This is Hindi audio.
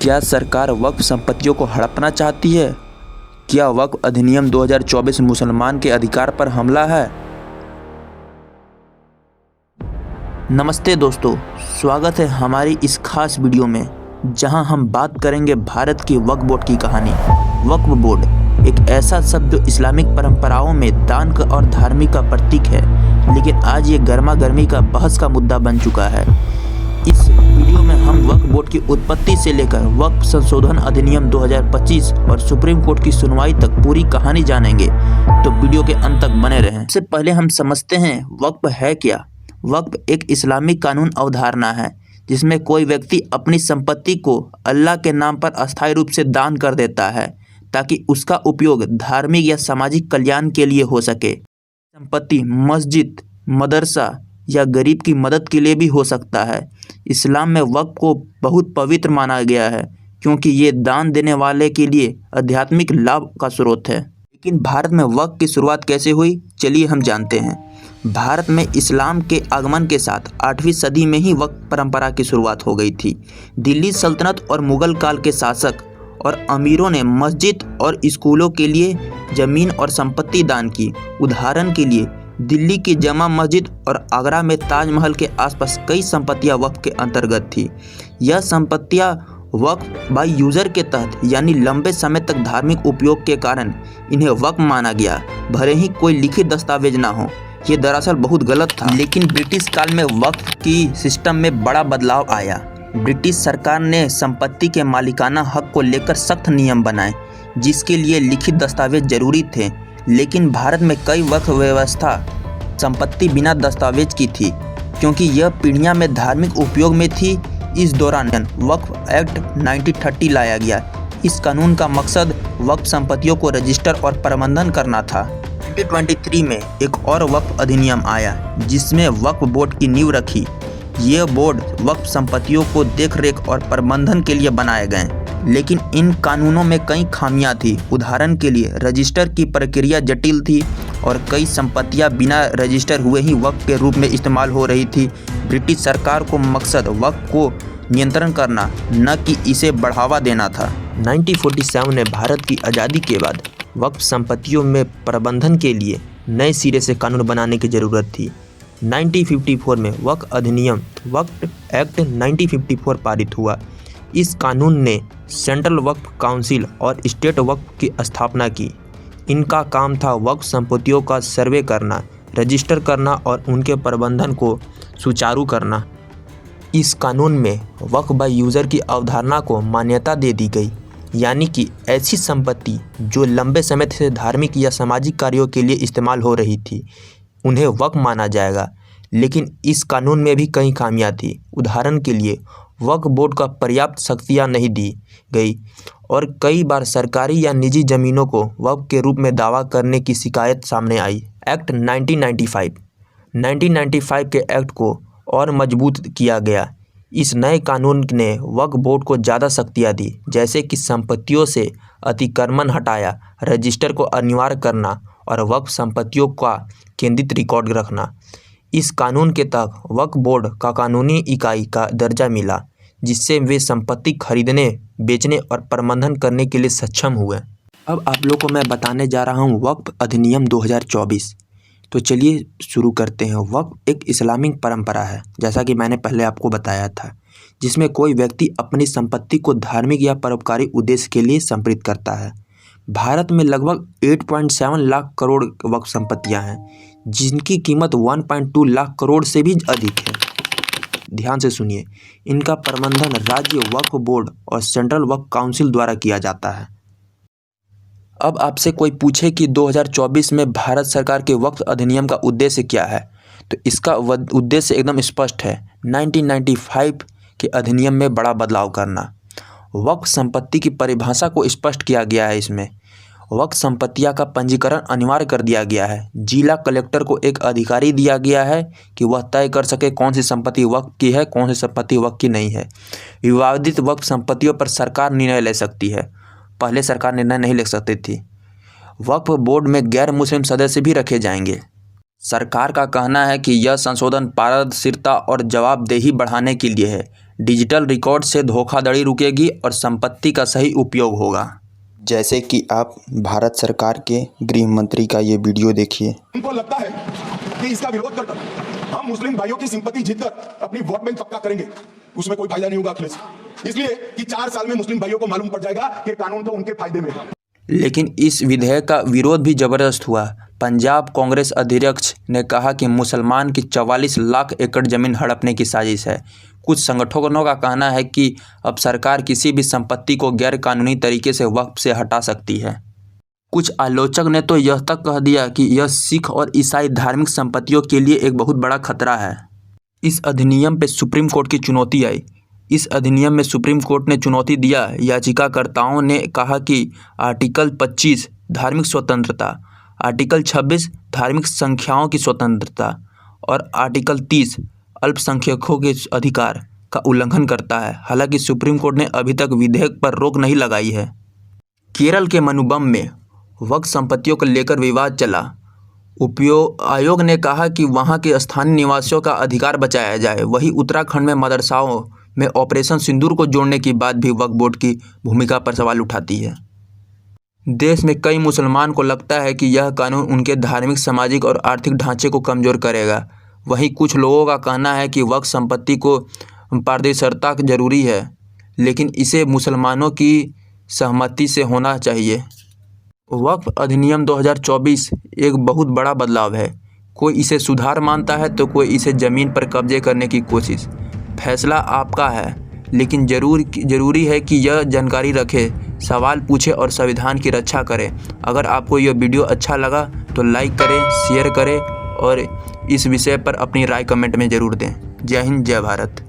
क्या सरकार वक्फ संपत्तियों को हड़पना चाहती है? क्या वक्फ अधिनियम 2024 मुसलमान के अधिकार पर हमला है? नमस्ते दोस्तों, स्वागत है हमारी इस खास वीडियो में जहां हम बात करेंगे भारत की वक्फ बोर्ड की कहानी। वक्फ बोर्ड एक ऐसा शब्द जो इस्लामिक परंपराओं में दान का और धार्मिक का प्रतीक है, लेकिन आज ये गर्मा गर्मी का बहस का मुद्दा बन चुका है। इस वीडियो में हम वक्फ बोर्ड की उत्पत्ति से लेकर वक्फ संशोधन अधिनियम 2025 और सुप्रीम कोर्ट की सुनवाई तक पूरी कहानी जानेंगे, तो वीडियो के अंत तक बने रहें। सबसे पहले हम समझते हैं वक्फ है क्या। वक्फ एक इस्लामिक कानून अवधारणा है जिसमें कोई व्यक्ति अपनी संपत्ति को अल्लाह के नाम पर अस्थायी रूप से दान कर देता है ताकि उसका उपयोग धार्मिक या सामाजिक कल्याण के लिए हो सके। संपत्ति मस्जिद, मदरसा या गरीब की मदद के लिए भी हो सकता है। इस्लाम में वक्फ को बहुत पवित्र माना गया है क्योंकि ये दान देने वाले के लिए आध्यात्मिक लाभ का स्रोत है। लेकिन भारत में वक्फ की शुरुआत कैसे हुई, चलिए हम जानते हैं। भारत में इस्लाम के आगमन के साथ 8वीं सदी में ही वक्फ परंपरा की शुरुआत हो गई थी। दिल्ली सल्तनत और मुगल काल के शासक और अमीरों ने मस्जिद और स्कूलों के लिए जमीन और संपत्ति दान की। उदाहरण के लिए दिल्ली की जमा मस्जिद और आगरा में ताजमहल के आसपास कई संपत्तियां वक्फ के अंतर्गत थी। यह संपत्तियां वक्फ बाय यूजर के तहत यानी लंबे समय तक धार्मिक उपयोग के कारण इन्हें वक्फ माना गया, भले ही कोई लिखित दस्तावेज ना हो। ये दरअसल बहुत गलत था। लेकिन ब्रिटिश काल में वक्फ की सिस्टम में बड़ा बदलाव आया। ब्रिटिश सरकार ने संपत्ति के मालिकाना हक को लेकर सख्त नियम बनाए जिसके लिए लिखित दस्तावेज जरूरी थे। लेकिन भारत में कई वक्फ व्यवस्था संपत्ति बिना दस्तावेज की थी क्योंकि यह पीढ़ियां में धार्मिक उपयोग में थी। इस दौरान वक्फ एक्ट 1930 लाया गया। इस कानून का मकसद वक्फ संपत्तियों को रजिस्टर और प्रबंधन करना था। 2023 में एक और वक्फ अधिनियम आया जिसमें वक्फ बोर्ड की नींव रखी। ये बोर्ड वक्फ संपत्तियों को देखरेख और प्रबंधन के लिए बनाए गए, लेकिन इन कानूनों में कई खामियां थी। उदाहरण के लिए रजिस्टर की प्रक्रिया जटिल थी और कई संपत्तियां बिना रजिस्टर हुए ही वक्फ के रूप में इस्तेमाल हो रही थी। ब्रिटिश सरकार को मकसद वक्फ को नियंत्रण करना, न कि इसे बढ़ावा देना था। 1947 में भारत की आज़ादी के बाद वक्फ संपत्तियों में प्रबंधन के लिए नए सिरे से कानून बनाने की ज़रूरत थी। 1954 में वक्फ अधिनियम वक्फ एक्ट 1954 पारित हुआ। इस कानून ने सेंट्रल वक्फ काउंसिल और स्टेट वक्फ की स्थापना की। इनका काम था वक्फ संपत्तियों का सर्वे करना, रजिस्टर करना और उनके प्रबंधन को सुचारू करना। इस कानून में वक्फ बाय यूज़र की अवधारणा को मान्यता दे दी गई, यानी कि ऐसी संपत्ति जो लंबे समय से धार्मिक या सामाजिक कार्यों के लिए इस्तेमाल हो रही थी उन्हें वक्फ माना जाएगा। लेकिन इस कानून में भी कई खामियां थी। उदाहरण के लिए वक्फ बोर्ड को पर्याप्त शक्तियां नहीं दी गई और कई बार सरकारी या निजी ज़मीनों को वक्फ के रूप में दावा करने की शिकायत सामने आई। एक्ट 1995 के एक्ट को और मजबूत किया गया। इस नए कानून ने वक्फ बोर्ड को ज़्यादा शक्तियाँ दी, जैसे कि संपत्तियों से अतिक्रमण हटाया, रजिस्टर को अनिवार्य करना और वक्फ संपत्तियों का केंद्रित रिकॉर्ड रखना। इस कानून के तहत वक्फ बोर्ड का कानूनी इकाई का दर्जा मिला, जिससे वे संपत्ति खरीदने, बेचने और प्रबंधन करने के लिए सक्षम हुए। अब आप लोग को मैं बताने जा रहा हूँ वक्फ अधिनियम 2024। तो चलिए शुरू करते हैं। वक्फ एक इस्लामिक परंपरा है, जैसा कि मैंने पहले आपको बताया था, जिसमें कोई व्यक्ति अपनी संपत्ति को धार्मिक या परोपकारी उद्देश्य के लिए समर्पित करता है। भारत में लगभग 8.7 लाख करोड़ वक्फ संपत्तियां हैं, जिनकी कीमत 1.2 लाख करोड़ से भी अधिक है। ध्यान से सुनिए, इनका प्रबंधन राज्य वक्फ बोर्ड और सेंट्रल वक्फ काउंसिल द्वारा किया जाता है। अब आपसे कोई पूछे कि 2024 में भारत सरकार के वक्फ अधिनियम का उद्देश्य क्या है, तो इसका उद्देश्य एकदम स्पष्ट है। 1995 के अधिनियम में बड़ा बदलाव करना। वक्फ संपत्ति की परिभाषा को स्पष्ट किया गया है। इसमें वक्फ संपत्तियां का पंजीकरण अनिवार्य कर दिया गया है। जिला कलेक्टर को एक अधिकारी दिया गया है कि वह तय कर सके कौन सी संपत्ति वक्फ की है, कौन सी संपत्ति वक्फ की नहीं है। विवादित वक्फ संपत्तियों पर सरकार निर्णय ले सकती है, पहले सरकार निर्णय नहीं ले सकती थी। वक्फ बोर्ड में गैर मुस्लिम सदस्य भी रखे जाएंगे। सरकार का कहना है कि यह संशोधन पारदर्शिता और जवाबदेही बढ़ाने के लिए है। डिजिटल रिकॉर्ड से धोखाधड़ी रुकेगी और संपत्ति का सही उपयोग होगा। जैसे कि आप भारत सरकार के गृह मंत्री का ये वीडियो देखिए। उनको लगता है कि इसका विरोध कर हम मुस्लिम भाइयों की सिंपैथी जीतकर अपनी वोट बैंक पक्का करेंगे, उसमें कोई फायदा नहीं होगा अखिलेश, इसलिए कि 4 साल में मुस्लिम भाइयों को मालूम पड़ जाएगा कि कानून तो उनके फायदे में है। लेकिन इस विधेयक का विरोध भी जबरदस्त हुआ। पंजाब कांग्रेस अध्यक्ष ने कहा कि मुसलमान की 44 लाख एकड़ जमीन हड़पने की साजिश है। कुछ संगठनों का कहना है कि अब सरकार किसी भी संपत्ति को गैर कानूनी तरीके से वक्फ से हटा सकती है। कुछ आलोचक ने तो यह तक कह दिया कि यह सिख और ईसाई धार्मिक संपत्तियों के लिए एक बहुत बड़ा खतरा है। इस अधिनियम पर सुप्रीम कोर्ट की चुनौती आई। इस अधिनियम में सुप्रीम कोर्ट ने चुनौती दिया। याचिकाकर्ताओं ने कहा कि आर्टिकल 25 धार्मिक स्वतंत्रता, आर्टिकल 26 धार्मिक संख्याओं की स्वतंत्रता और आर्टिकल 30 अल्पसंख्यकों के अधिकार का उल्लंघन करता है। हालांकि सुप्रीम कोर्ट ने अभी तक विधेयक पर रोक नहीं लगाई है। केरल के मनुबम में वक्फ संपत्तियों को लेकर विवाद चला। आयोग ने कहा कि वहां के स्थानीय निवासियों का अधिकार बचाया जाए। वहीं उत्तराखंड में मदरसाओं में ऑपरेशन सिंदूर को जोड़ने की बात भी वक्फ बोर्ड की भूमिका पर सवाल उठाती है। देश में कई मुसलमान को लगता है कि यह कानून उनके धार्मिक, सामाजिक और आर्थिक ढांचे को कमज़ोर करेगा। वहीं कुछ लोगों का कहना है कि वक्फ संपत्ति को पारदर्शिता जरूरी है, लेकिन इसे मुसलमानों की सहमति से होना चाहिए। वक्फ अधिनियम 2024 एक बहुत बड़ा बदलाव है। कोई इसे सुधार मानता है तो कोई इसे ज़मीन पर कब्जे करने की कोशिश। फैसला आपका है, लेकिन ज़रूरी है कि यह जानकारी रखे, सवाल पूछे और संविधान की रक्षा करें। अगर आपको यह वीडियो अच्छा लगा तो लाइक करें, शेयर करें और इस विषय पर अपनी राय कमेंट में ज़रूर दें। जय हिंद, जय भारत।